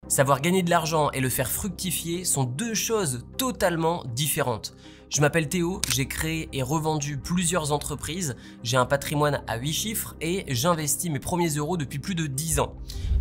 Savoir gagner de l'argent et le faire fructifier sont deux choses totalement différentes. Je m'appelle Théo, j'ai créé et revendu plusieurs entreprises, j'ai un patrimoine à 8 chiffres et j'investis mes premiers euros depuis plus de 10 ans.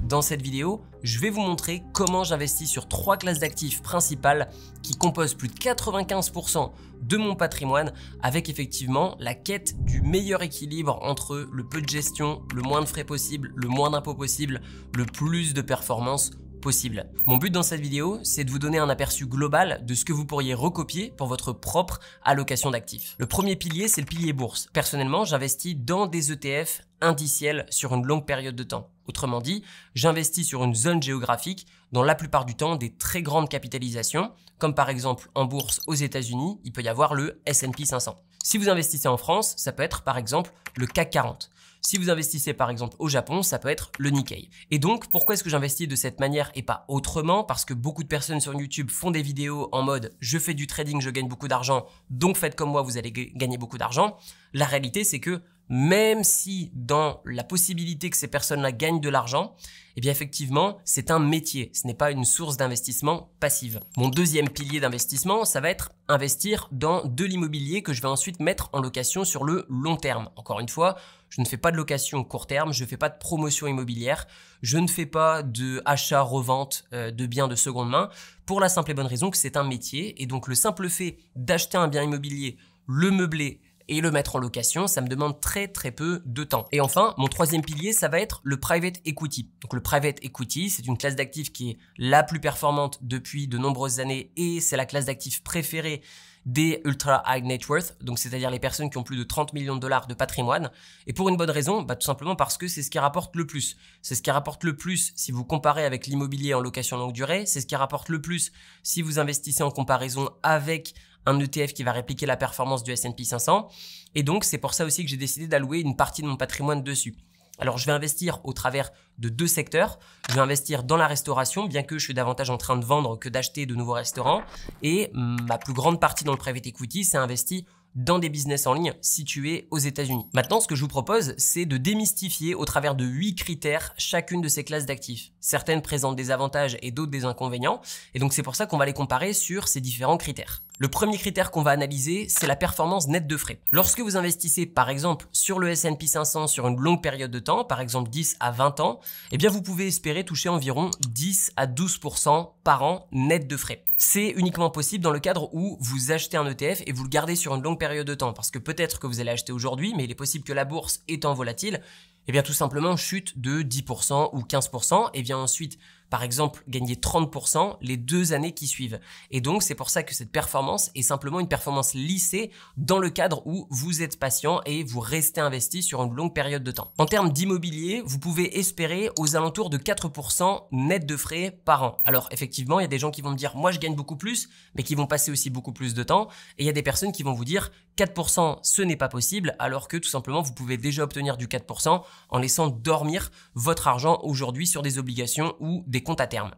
Dans cette vidéo, je vais vous montrer comment j'investis sur 3 classes d'actifs principales qui composent plus de 95% de mon patrimoine, avec effectivement la quête du meilleur équilibre entre le peu de gestion, le moins de frais possible, le moins d'impôts possible, le plus de performance possible. Mon but dans cette vidéo, c'est de vous donner un aperçu global de ce que vous pourriez recopier pour votre propre allocation d'actifs. Le premier pilier, c'est le pilier bourse. Personnellement, j'investis dans des ETF indiciels sur une longue période de temps. Autrement dit, j'investis sur une zone géographique dans la plupart du temps des très grandes capitalisations, comme par exemple en bourse aux États-Unis, il peut y avoir le S&P 500. Si vous investissez en France, ça peut être par exemple le CAC 40. Si vous investissez par exemple au Japon, ça peut être le Nikkei. Et donc, pourquoi est-ce que j'investis de cette manière et pas autrement? Parce que beaucoup de personnes sur YouTube font des vidéos en mode « je fais du trading, je gagne beaucoup d'argent, donc faites comme moi, vous allez gagner beaucoup d'argent ». La réalité, c'est que même si dans la possibilité que ces personnes-là gagnent de l'argent, eh bien effectivement, c'est un métier, ce n'est pas une source d'investissement passive. Mon deuxième pilier d'investissement, ça va être investir dans de l'immobilier que je vais ensuite mettre en location sur le long terme. Encore une fois, je ne fais pas de location court terme, je ne fais pas de promotion immobilière, je ne fais pas de achat-revente de biens de seconde main, pour la simple et bonne raison que c'est un métier. Et donc le simple fait d'acheter un bien immobilier, le meubler, et le mettre en location, ça me demande très peu de temps. Et enfin, mon troisième pilier, ça va être le private equity. Donc le private equity, c'est une classe d'actifs qui est la plus performante depuis de nombreuses années et c'est la classe d'actifs préférée des ultra high net worth, donc c'est-à-dire les personnes qui ont plus de 30 millions de dollars de patrimoine. Et pour une bonne raison, tout simplement parce que c'est ce qui rapporte le plus. C'est ce qui rapporte le plus si vous comparez avec l'immobilier en location longue durée, c'est ce qui rapporte le plus si vous investissez en comparaison avec un ETF qui va répliquer la performance du S&P 500. Et donc, c'est pour ça aussi que j'ai décidé d'allouer une partie de mon patrimoine dessus. Alors, je vais investir au travers de 2 secteurs. Je vais investir dans la restauration, bien que je suis davantage en train de vendre que d'acheter de nouveaux restaurants. Et ma plus grande partie dans le private equity, c'est investi dans des business en ligne situés aux États-Unis. Maintenant, ce que je vous propose, c'est de démystifier au travers de 8 critères chacune de ces classes d'actifs. Certaines présentent des avantages et d'autres des inconvénients. Et donc, c'est pour ça qu'on va les comparer sur ces différents critères. Le premier critère qu'on va analyser, c'est la performance nette de frais. Lorsque vous investissez par exemple sur le S&P 500 sur une longue période de temps, par exemple 10 à 20 ans, eh bien vous pouvez espérer toucher environ 10 à 12% par an net de frais. C'est uniquement possible dans le cadre où vous achetez un ETF et vous le gardez sur une longue période de temps, parce que peut-être que vous allez acheter aujourd'hui, mais il est possible que la bourse étant volatile, eh bien tout simplement chute de 10% ou 15% et vient ensuite par exemple gagner 30% les 2 années qui suivent. Et donc c'est pour ça que cette performance est simplement une performance lissée dans le cadre où vous êtes patient et vous restez investi sur une longue période de temps. En termes d'immobilier, vous pouvez espérer aux alentours de 4% net de frais par an. Alors effectivement, il y a des gens qui vont me dire moi je gagne beaucoup plus, mais qui vont passer aussi beaucoup plus de temps. Et il y a des personnes qui vont vous dire 4% ce n'est pas possible, alors que tout simplement vous pouvez déjà obtenir du 4% en laissant dormir votre argent aujourd'hui sur des obligations ou des comptes à terme.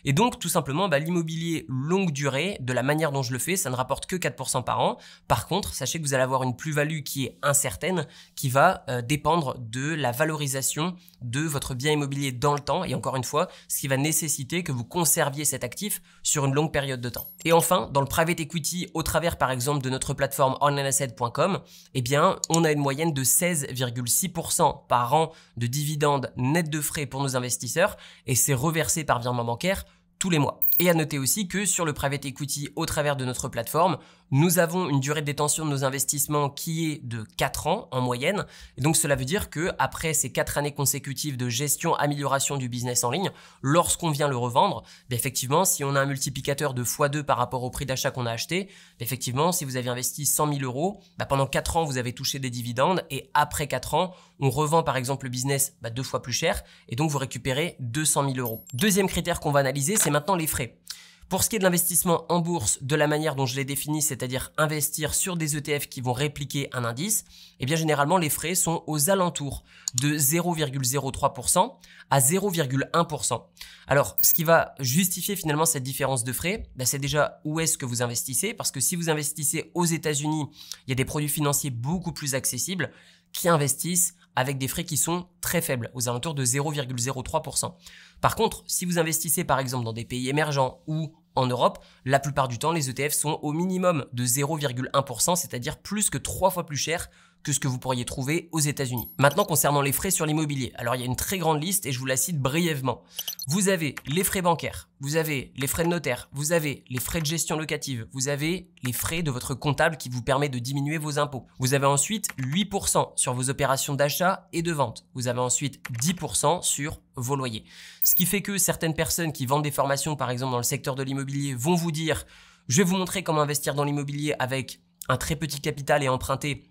Et donc tout simplement l'immobilier longue durée, de la manière dont je le fais, ça ne rapporte que 4% par an. Par contre, sachez que vous allez avoir une plus-value qui est incertaine, qui va dépendre de la valorisation de votre bien immobilier dans le temps, et encore une fois, ce qui va nécessiter que vous conserviez cet actif sur une longue période de temps. Et enfin, dans le private equity, au travers par exemple de notre plateforme onlineasset.com, eh bien on a une moyenne de 16,6% par an de dividendes net de frais pour nos investisseurs, et c'est reversé par virement bancaire tous les mois. Et à noter aussi que sur le private equity au travers de notre plateforme, nous avons une durée de détention de nos investissements qui est de 4 ans en moyenne. Et donc cela veut dire que après ces 4 années consécutives de gestion, amélioration du business en ligne, lorsqu'on vient le revendre, effectivement, si on a un multiplicateur de x2 par rapport au prix d'achat qu'on a acheté, effectivement, si vous avez investi 100 000 euros, pendant 4 ans, vous avez touché des dividendes et après 4 ans, on revend par exemple le business 2 fois plus cher et donc vous récupérez 200 000 euros. Deuxième critère qu'on va analyser, c'est maintenant les frais. Pour ce qui est de l'investissement en bourse, de la manière dont je l'ai défini, c'est-à-dire investir sur des ETF qui vont répliquer un indice, eh bien généralement les frais sont aux alentours de 0,03% à 0,1%. Alors, ce qui va justifier finalement cette différence de frais, c'est déjà où est-ce que vous investissez, parce que si vous investissez aux États-Unis, il y a des produits financiers beaucoup plus accessibles qui investissent avec des frais qui sont très faibles, aux alentours de 0,03%. Par contre, si vous investissez par exemple dans des pays émergents ou en Europe, la plupart du temps, les ETF sont au minimum de 0,1%, c'est-à-dire plus que 3 fois plus cher que ce que vous pourriez trouver aux États-Unis. Maintenant, concernant les frais sur l'immobilier, alors il y a une très grande liste et je vous la cite brièvement. Vous avez les frais bancaires, vous avez les frais de notaire, vous avez les frais de gestion locative, vous avez les frais de votre comptable qui vous permet de diminuer vos impôts. Vous avez ensuite 8% sur vos opérations d'achat et de vente. Vous avez ensuite 10% sur vos loyers. Ce qui fait que certaines personnes qui vendent des formations, par exemple dans le secteur de l'immobilier, vont vous dire « Je vais vous montrer comment investir dans l'immobilier avec un très petit capital et emprunter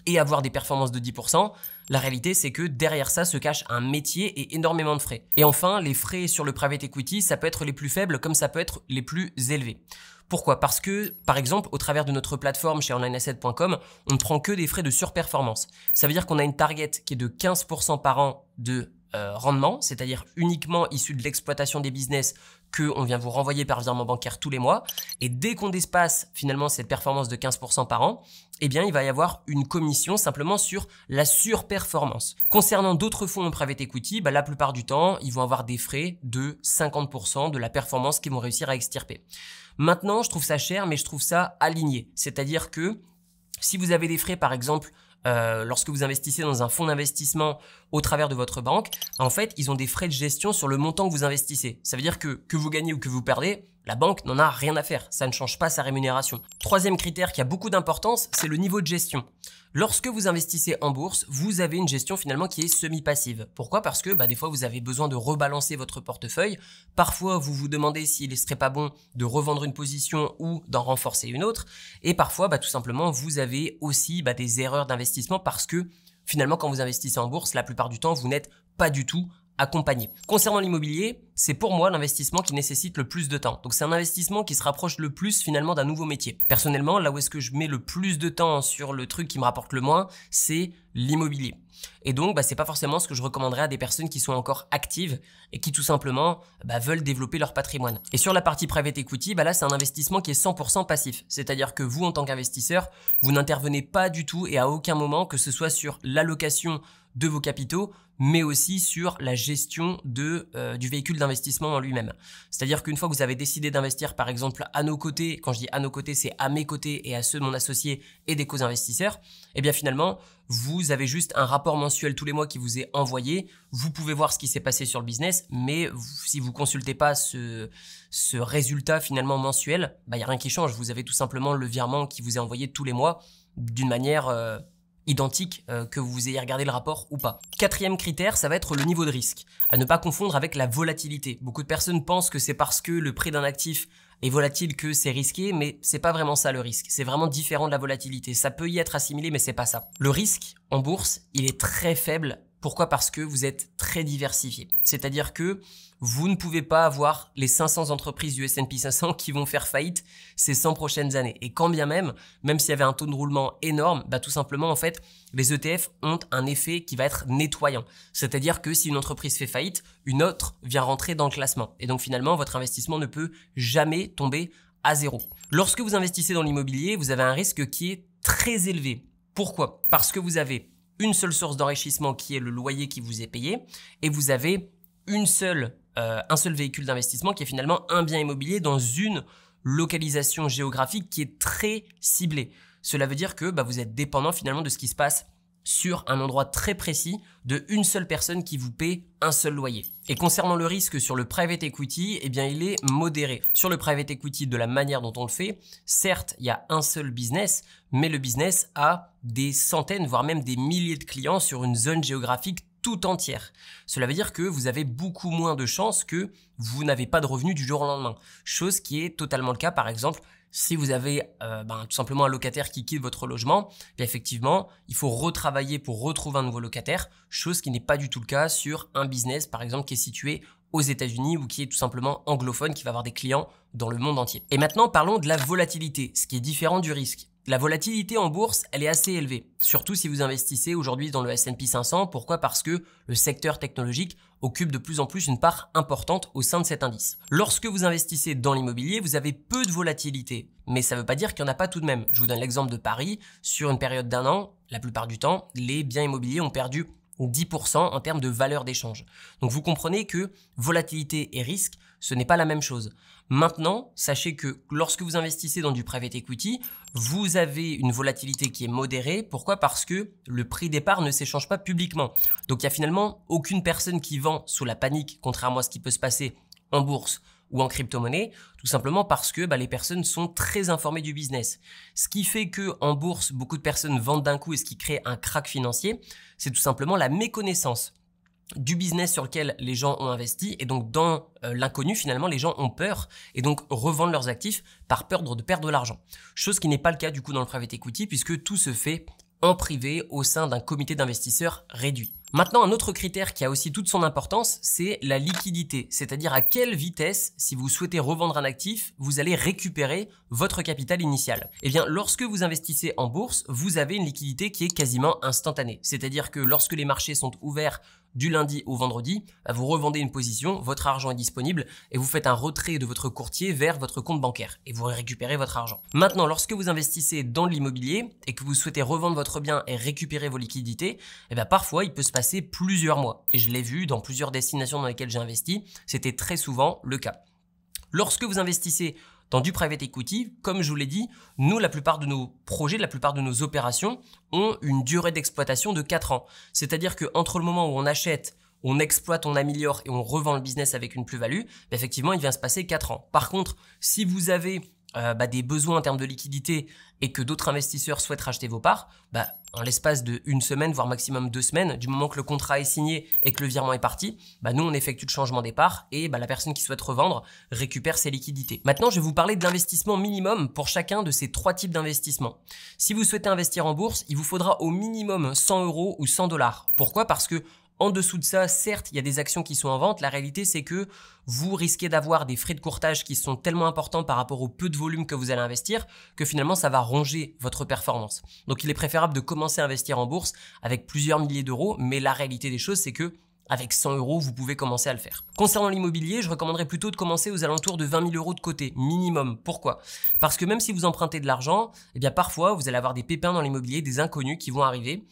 et avoir des performances de 10%, la réalité c'est que derrière ça se cache un métier et énormément de frais. Et enfin, les frais sur le private equity, ça peut être les plus faibles comme ça peut être les plus élevés. Pourquoi? Parce que, par exemple, au travers de notre plateforme chez onlineasset.com, on ne prend que des frais de surperformance. Ça veut dire qu'on a une target qui est de 15% par an de rendement, c'est-à-dire uniquement issu de l'exploitation des business qu'on vient vous renvoyer par virement bancaire tous les mois. Et dès qu'on dépasse finalement cette performance de 15% par an, eh bien, il va y avoir une commission simplement sur la surperformance. Concernant d'autres fonds en private equity, la plupart du temps, ils vont avoir des frais de 50% de la performance qu'ils vont réussir à extirper. Maintenant, je trouve ça cher, mais je trouve ça aligné. C'est-à-dire que si vous avez des frais, par exemple, lorsque vous investissez dans un fonds d'investissement au travers de votre banque, en fait, ils ont des frais de gestion sur le montant que vous investissez. Ça veut dire que vous gagnez ou que vous perdez, la banque n'en a rien à faire. Ça ne change pas sa rémunération. Troisième critère qui a beaucoup d'importance, c'est le niveau de gestion. Lorsque vous investissez en bourse, vous avez une gestion finalement qui est semi-passive. Pourquoi? Parce que des fois, vous avez besoin de rebalancer votre portefeuille. Parfois, vous vous demandez s'il ne serait pas bon de revendre une position ou d'en renforcer une autre. Et parfois, tout simplement, vous avez aussi des erreurs d'investissement parce que finalement, quand vous investissez en bourse, la plupart du temps, vous n'êtes pas du tout accompagné. Concernant l'immobilier, c'est pour moi l'investissement qui nécessite le plus de temps. Donc c'est un investissement qui se rapproche le plus finalement d'un nouveau métier. Personnellement, là où est-ce que je mets le plus de temps sur le truc qui me rapporte le moins, c'est l'immobilier. Et donc, c'est pas forcément ce que je recommanderais à des personnes qui sont encore actives et qui tout simplement veulent développer leur patrimoine. Et sur la partie private equity, là, c'est un investissement qui est 100% passif. C'est-à-dire que vous, en tant qu'investisseur, vous n'intervenez pas du tout et à aucun moment, que ce soit sur l'allocation de vos capitaux, mais aussi sur la gestion du véhicule d'investissement en lui-même. C'est-à-dire qu'une fois que vous avez décidé d'investir, par exemple, à nos côtés, quand je dis à nos côtés, c'est à mes côtés et à ceux de mon associé et des co-investisseurs, et bien finalement, vous avez juste un rapport mensuel tous les mois qui vous est envoyé. Vous pouvez voir ce qui s'est passé sur le business, mais si vous consultez pas ce résultat finalement mensuel, il n'y a rien qui change. Vous avez tout simplement le virement qui vous est envoyé tous les mois d'une manière identique que vous ayez regardé le rapport ou pas. Quatrième critère, ça va être le niveau de risque. À ne pas confondre avec la volatilité. Beaucoup de personnes pensent que c'est parce que le prix d'un actif est volatile que c'est risqué, mais c'est pas vraiment ça le risque. C'est vraiment différent de la volatilité. Ça peut y être assimilé, mais c'est pas ça. Le risque en bourse, il est très faible. Pourquoi? Parce que vous êtes très diversifié. C'est-à-dire que vous ne pouvez pas avoir les 500 entreprises du S&P 500 qui vont faire faillite ces 100 prochaines années. Et quand bien même s'il y avait un taux de roulement énorme, tout simplement, en fait, les ETF ont un effet qui va être nettoyant. C'est-à-dire que si une entreprise fait faillite, une autre vient rentrer dans le classement. Et donc finalement, votre investissement ne peut jamais tomber à zéro. Lorsque vous investissez dans l'immobilier, vous avez un risque qui est très élevé. Pourquoi? Parce que vous avez une seule source d'enrichissement qui est le loyer qui vous est payé et vous avez un seul véhicule d'investissement qui est finalement un bien immobilier dans une localisation géographique qui est très ciblée. Cela veut dire que vous êtes dépendant finalement de ce qui se passe sur un endroit très précis de une seule personne qui vous paie un seul loyer. Et concernant le risque sur le private equity, il est modéré. Sur le private equity, de la manière dont on le fait, certes, il y a un seul business, mais le business a des centaines, voire même des milliers de clients sur une zone géographique tout entière. Cela veut dire que vous avez beaucoup moins de chances que vous n'avez pas de revenus du jour au lendemain. Chose qui est totalement le cas, par exemple, si vous avez tout simplement un locataire qui quitte votre logement, effectivement, il faut retravailler pour retrouver un nouveau locataire, chose qui n'est pas du tout le cas sur un business, par exemple, qui est situé aux États-Unis ou qui est tout simplement anglophone, qui va avoir des clients dans le monde entier. Et maintenant, parlons de la volatilité, ce qui est différent du risque. La volatilité en bourse, elle est assez élevée, surtout si vous investissez aujourd'hui dans le S&P 500. Pourquoi? Parce que le secteur technologique occupe de plus en plus une part importante au sein de cet indice. Lorsque vous investissez dans l'immobilier, vous avez peu de volatilité, mais ça ne veut pas dire qu'il n'y en a pas tout de même. Je vous donne l'exemple de Paris. Sur une période d'un an, la plupart du temps, les biens immobiliers ont perdu 10% en termes de valeur d'échange. Donc vous comprenez que volatilité et risque, ce n'est pas la même chose. Maintenant, sachez que lorsque vous investissez dans du private equity, vous avez une volatilité qui est modérée. Pourquoi? Parce que le prix départ ne s'échange pas publiquement. Donc il n'y a finalement aucune personne qui vend sous la panique, contrairement à ce qui peut se passer en bourse ou en crypto-monnaie, tout simplement parce que les personnes sont très informées du business. Ce qui fait que en bourse, beaucoup de personnes vendent d'un coup et ce qui crée un krach financier, c'est tout simplement la méconnaissance du business sur lequel les gens ont investi, et donc dans l'inconnu finalement les gens ont peur et donc revendent leurs actifs par peur de perdre de l'argent. Chose qui n'est pas le cas du coup dans le private equity puisque tout se fait en privé au sein d'un comité d'investisseurs réduit. Maintenant, un autre critère qui a aussi toute son importance, c'est la liquidité, c'est-à-dire à quelle vitesse, si vous souhaitez revendre un actif, vous allez récupérer votre capital initial. Eh bien, lorsque vous investissez en bourse, vous avez une liquidité qui est quasiment instantanée, c'est-à-dire que lorsque les marchés sont ouverts du lundi au vendredi, vous revendez une position, votre argent est disponible et vous faites un retrait de votre courtier vers votre compte bancaire et vous récupérez votre argent. Maintenant, lorsque vous investissez dans l'immobilier et que vous souhaitez revendre votre bien et récupérer vos liquidités, parfois il peut se passer plusieurs mois. Et je l'ai vu dans plusieurs destinations dans lesquelles j'ai investi, c'était très souvent le cas. Lorsque vous investissez dans du private equity, comme je vous l'ai dit, nous, la plupart de nos projets, la plupart de nos opérations ont une durée d'exploitation de 4 ans. C'est-à-dire qu'entre le moment où on achète, on exploite, on améliore et on revend le business avec une plus-value, effectivement, il vient se passer 4 ans. Par contre, si vous avez des besoins en termes de liquidité et que d'autres investisseurs souhaitent racheter vos parts, en l'espace de 1 semaine, voire maximum 2 semaines, du moment que le contrat est signé et que le virement est parti, nous on effectue le changement des parts et la personne qui souhaite revendre récupère ses liquidités. Maintenant, je vais vous parler de l'investissement minimum pour chacun de ces 3 types d'investissements. Si vous souhaitez investir en bourse, il vous faudra au minimum 100 € ou 100 $. Pourquoi? Parce que en dessous de ça, certes, il y a des actions qui sont en vente. La réalité, c'est que vous risquez d'avoir des frais de courtage qui sont tellement importants par rapport au peu de volume que vous allez investir que finalement, ça va ronger votre performance. Donc, il est préférable de commencer à investir en bourse avec plusieurs milliers d'euros. Mais la réalité des choses, c'est que avec 100 €, vous pouvez commencer à le faire. Concernant l'immobilier, je recommanderais plutôt de commencer aux alentours de 20 000 € de côté, minimum. Pourquoi? Parce que même si vous empruntez de l'argent, parfois, vous allez avoir des pépins dans l'immobilier, des inconnus qui vont arriver.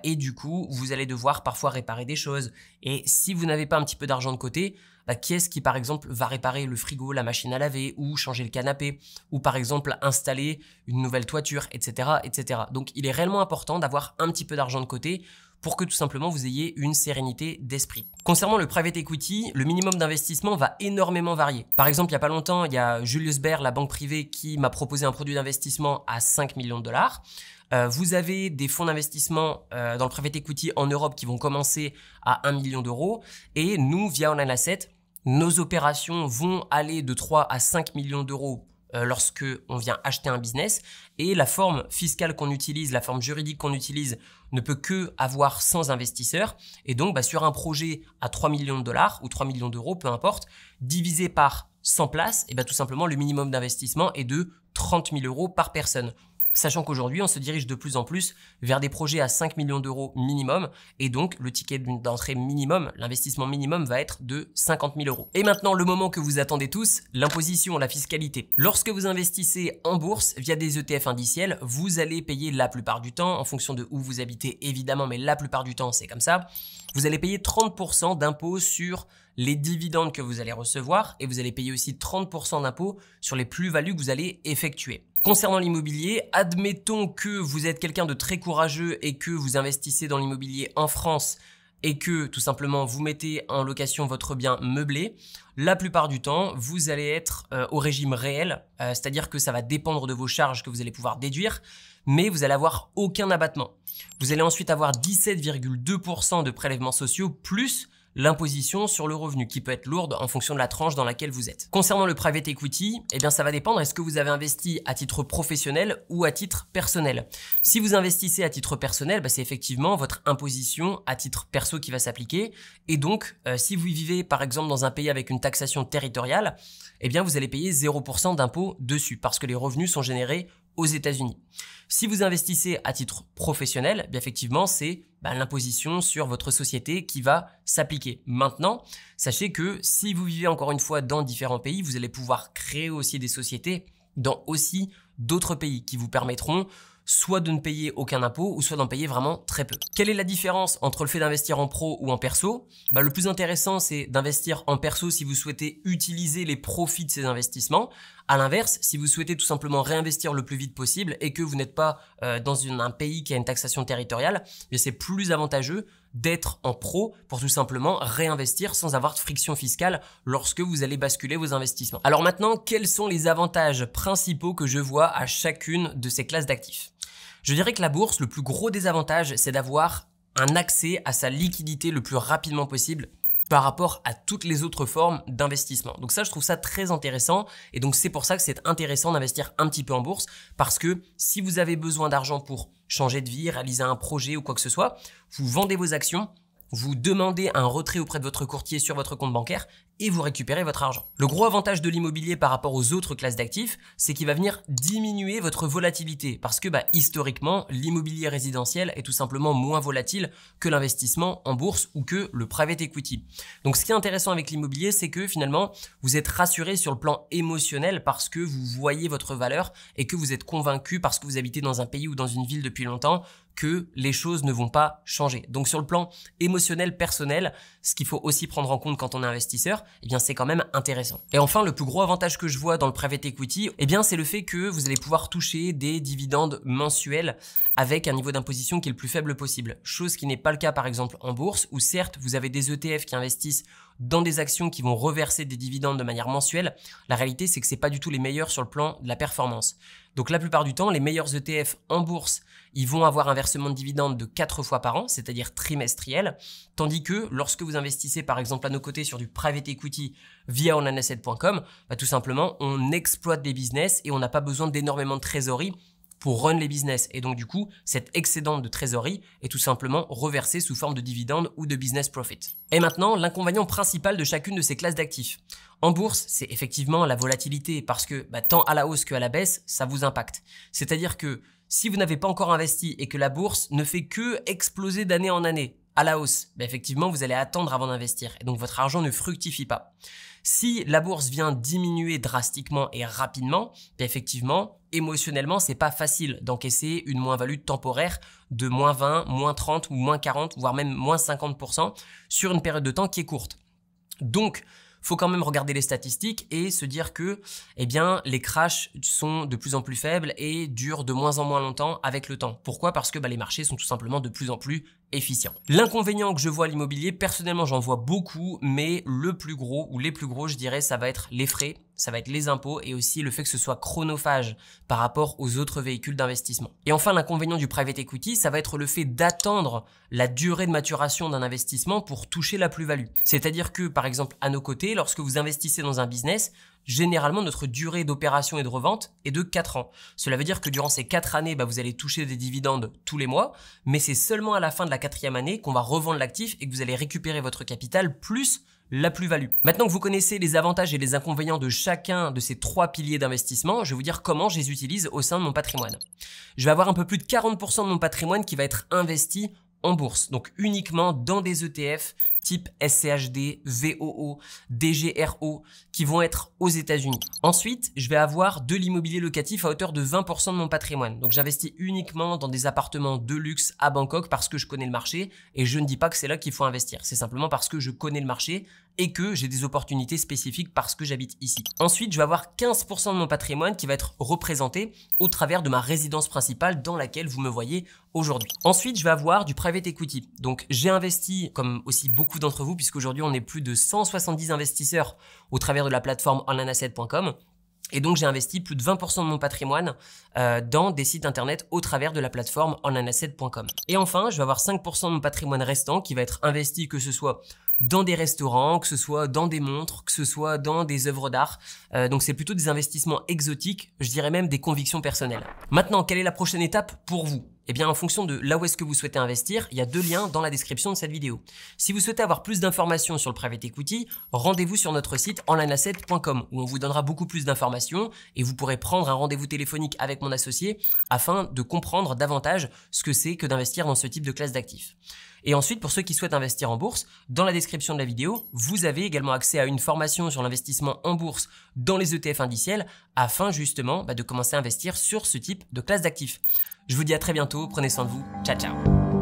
Et du coup, vous allez devoir parfois réparer des choses. Et si vous n'avez pas un petit peu d'argent de côté, qui est-ce qui, par exemple, va réparer le frigo, la machine à laver ou changer le canapé ou, par exemple, installer une nouvelle toiture, etc., etc. Donc, il est réellement important d'avoir un petit peu d'argent de côté pour que tout simplement vous ayez une sérénité d'esprit. Concernant le private equity, le minimum d'investissement va énormément varier. Par exemple, il n'y a pas longtemps, il y a Julius Baer, la banque privée, qui m'a proposé un produit d'investissement à 5 millions de $. Vous avez des fonds d'investissement dans le private equity en Europe qui vont commencer à 1 million d'euros. Et nous, via Online Asset, nos opérations vont aller de 3 à 5 millions d'euros lorsque on vient acheter un business. Et la forme fiscale qu'on utilise, la forme juridique qu'on utilise ne peut que avoir 100 investisseurs. Et donc, sur un projet à 3 millions de $ ou 3 millions d'euros, peu importe, divisé par 100 places, tout simplement, le minimum d'investissement est de 30 000 € par personne. Sachant qu'aujourd'hui, on se dirige de plus en plus vers des projets à 5 millions d'euros minimum. Et donc, le ticket d'entrée minimum, l'investissement minimum va être de 50 000 €. Et maintenant, le moment que vous attendez tous, l'imposition, la fiscalité. Lorsque vous investissez en bourse via des ETF indiciels, vous allez payer la plupart du temps, en fonction de où vous habitez évidemment, mais la plupart du temps, c'est comme ça. Vous allez payer 30% d'impôt sur les dividendes que vous allez recevoir et vous allez payer aussi 30% d'impôt sur les plus-values que vous allez effectuer. Concernant l'immobilier, admettons que vous êtes quelqu'un de très courageux et que vous investissez dans l'immobilier en France et que tout simplement vous mettez en location votre bien meublé, la plupart du temps, vous allez être au régime réel, c'est-à-dire que ça va dépendre de vos charges que vous allez pouvoir déduire, mais vous allez avoir aucun abattement. Vous allez ensuite avoir 17,2% de prélèvements sociaux plus l'imposition sur le revenu qui peut être lourde en fonction de la tranche dans laquelle vous êtes. Concernant le private equity, ça va dépendre, est-ce que vous avez investi à titre professionnel ou à titre personnel. Si vous investissez à titre personnel, c'est effectivement votre imposition à titre perso qui va s'appliquer et donc si vous vivez par exemple dans un pays avec une taxation territoriale, vous allez payer 0% d'impôt dessus parce que les revenus sont générés aux États-Unis. Si vous investissez à titre professionnel, effectivement, c'est l'imposition sur votre société qui va s'appliquer. Maintenant, sachez que si vous vivez encore une fois dans différents pays, vous allez pouvoir créer aussi des sociétés dans aussi d'autres pays qui vous permettront soit de ne payer aucun impôt ou soit d'en payer vraiment très peu. Quelle est la différence entre le fait d'investir en pro ou en perso? Le plus intéressant, c'est d'investir en perso si vous souhaitez utiliser les profits de ces investissements. À l'inverse, si vous souhaitez tout simplement réinvestir le plus vite possible et que vous n'êtes pas dans un pays qui a une taxation territoriale, c'est plus avantageux d'être en pro pour tout simplement réinvestir sans avoir de friction fiscale lorsque vous allez basculer vos investissements. Alors maintenant, quels sont les avantages principaux que je vois à chacune de ces classes d'actifs? Je dirais que la bourse, le plus gros désavantage, c'est d'avoir un accès à sa liquidité le plus rapidement possible par rapport à toutes les autres formes d'investissement. Donc ça, je trouve ça très intéressant et donc c'est pour ça que c'est intéressant d'investir un petit peu en bourse parce que si vous avez besoin d'argent pour changer de vie, réaliser un projet ou quoi que ce soit, vous vendez vos actions, vous demandez un retrait auprès de votre courtier sur votre compte bancaire et vous récupérez votre argent. Le gros avantage de l'immobilier par rapport aux autres classes d'actifs, c'est qu'il va venir diminuer votre volatilité parce que historiquement, l'immobilier résidentiel est tout simplement moins volatile que l'investissement en bourse ou que le private equity. Donc ce qui est intéressant avec l'immobilier, c'est que finalement, vous êtes rassuré sur le plan émotionnel parce que vous voyez votre valeur et que vous êtes convaincu parce que vous habitez dans un pays ou dans une ville depuis longtemps que les choses ne vont pas changer. Donc sur le plan émotionnel, personnel, ce qu'il faut aussi prendre en compte quand on est investisseur, c'est quand même intéressant. Et enfin, le plus gros avantage que je vois dans le private equity, c'est le fait que vous allez pouvoir toucher des dividendes mensuels avec un niveau d'imposition qui est le plus faible possible. Chose qui n'est pas le cas par exemple en bourse où certes, vous avez des ETF qui investissent dans des actions qui vont reverser des dividendes de manière mensuelle. La réalité, c'est que c'est pas du tout les meilleurs sur le plan de la performance. Donc la plupart du temps, les meilleurs ETF en bourse, ils vont avoir un versement de dividendes de 4 fois par an, c'est-à-dire trimestriel, tandis que lorsque vous investissez par exemple à nos côtés sur du private equity via onlineasset.com, tout simplement, on exploite des business et on n'a pas besoin d'énormément de trésorerie pour run les business. Et donc du coup, cet excédent de trésorerie est tout simplement reversé sous forme de dividendes ou de business profit. Et maintenant, l'inconvénient principal de chacune de ces classes d'actifs. En bourse, c'est effectivement la volatilité parce que tant à la hausse qu'à la baisse, ça vous impacte. C'est-à-dire que si vous n'avez pas encore investi et que la bourse ne fait que exploser d'année en année à la hausse, effectivement, vous allez attendre avant d'investir et donc votre argent ne fructifie pas. Si la bourse vient diminuer drastiquement et rapidement, effectivement, émotionnellement, c'est pas facile d'encaisser une moins-value temporaire de moins 20, moins 30 ou moins 40, voire même moins 50% sur une période de temps qui est courte. Donc, faut quand même regarder les statistiques et se dire que les crashs sont de plus en plus faibles et durent de moins en moins longtemps avec le temps. Pourquoi? Parce que les marchés sont tout simplement de plus en plus efficients. L'inconvénient que je vois à l'immobilier, personnellement j'en vois beaucoup, mais le plus gros ou les plus gros, je dirais, ça va être les frais, ça va être les impôts et aussi le fait que ce soit chronophage par rapport aux autres véhicules d'investissement. Et enfin, l'inconvénient du private equity, ça va être le fait d'attendre la durée de maturation d'un investissement pour toucher la plus-value. C'est-à-dire que, par exemple, à nos côtés, lorsque vous investissez dans un business, généralement, notre durée d'opération et de revente est de 4 ans. Cela veut dire que durant ces 4 années, vous allez toucher des dividendes tous les mois, mais c'est seulement à la fin de la 4e année qu'on va revendre l'actif et que vous allez récupérer votre capital plus la plus-value. Maintenant que vous connaissez les avantages et les inconvénients de chacun de ces 3 piliers d'investissement, je vais vous dire comment je les utilise au sein de mon patrimoine. Je vais avoir un peu plus de 40% de mon patrimoine qui va être investi en bourse, donc uniquement dans des ETF type SCHD, VOO, DGRO qui vont être aux États-Unis. Ensuite, je vais avoir de l'immobilier locatif à hauteur de 20% de mon patrimoine. Donc j'investis uniquement dans des appartements de luxe à Bangkok parce que je connais le marché et je ne dis pas que c'est là qu'il faut investir. C'est simplement parce que je connais le marché et que j'ai des opportunités spécifiques parce que j'habite ici. Ensuite, je vais avoir 15% de mon patrimoine qui va être représenté au travers de ma résidence principale dans laquelle vous me voyez aujourd'hui. Ensuite, je vais avoir du private equity. Donc, j'ai investi, comme aussi beaucoup d'entre vous, puisqu'aujourd'hui, on est plus de 170 investisseurs au travers de la plateforme onlineasset.com. Et donc, j'ai investi plus de 20% de mon patrimoine dans des sites internet au travers de la plateforme onlineasset.com. Et enfin, je vais avoir 5% de mon patrimoine restant qui va être investi, que ce soit dans des restaurants, que ce soit dans des montres, que ce soit dans des œuvres d'art. Donc, c'est plutôt des investissements exotiques, je dirais même des convictions personnelles. Maintenant, quelle est la prochaine étape pour vous ? Eh bien, en fonction de là où est-ce que vous souhaitez investir, il y a 2 liens dans la description de cette vidéo. Si vous souhaitez avoir plus d'informations sur le private equity, rendez-vous sur notre site onlineasset.com où on vous donnera beaucoup plus d'informations et vous pourrez prendre un rendez-vous téléphonique avec mon associé afin de comprendre davantage ce que c'est que d'investir dans ce type de classe d'actifs. Et ensuite, pour ceux qui souhaitent investir en bourse, dans la description de la vidéo, vous avez également accès à une formation sur l'investissement en bourse dans les ETF indiciels afin justement de commencer à investir sur ce type de classe d'actifs. Je vous dis à très bientôt, prenez soin de vous, ciao ciao.